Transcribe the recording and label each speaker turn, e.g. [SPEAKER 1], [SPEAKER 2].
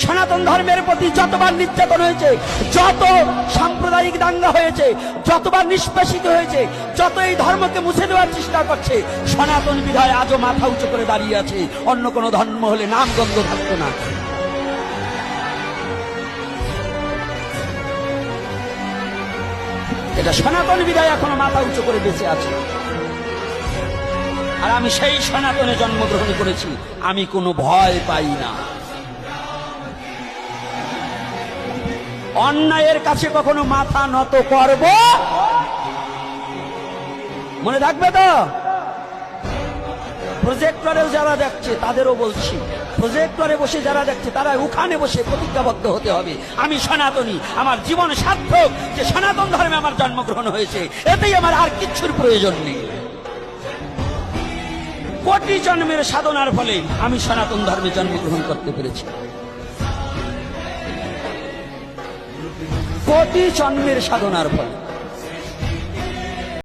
[SPEAKER 1] সনাতন ধর্মের প্রতি যতবার নির্যাতন হয়েছে, যত সাম্প্রদায়িক দাঙ্গা হয়েছে, যতবার নিষ্পেষিত হয়েছে, যত এই ধর্মকে মুছে দেওয়ার চেষ্টা করছে, সনাতন বিধায় আজও মাথা উঁচু করে দাঁড়িয়ে আছে। অন্য কোন ধর্ম হলে নামগন্ধ থাকতো না। এটা সনাতন বিধায় এখনো মাথা উঁচু করে বেঁচে আছে। আর আমি সেই সনাতনে জন্মগ্রহণ করেছি, আমি কোনো ভয় পাই না। অন্যায়ের কাছে কখনো মাথা নত করব, মনে থাকবে তো? প্রজেক্টরেও যারা দেখছে তাদেরও বলছি, প্রজেক্টরে বসে যারা দেখছে তারা ওখানে বসে প্রতিজ্ঞাবদ্ধ হতে হবে, আমি সনাতনী, আমার জীবন সার্থক যে সনাতন ধর্মে আমার জন্মগ্রহণ হয়েছে, এতেই আমার আর কিচ্ছুর প্রয়োজন নেই। কোটি জন্মের সাধনার ফলে আমি সনাতন ধর্মে জন্মগ্রহণ করতে পেরেছি। কোটি জন্মের সাধনার ফলে।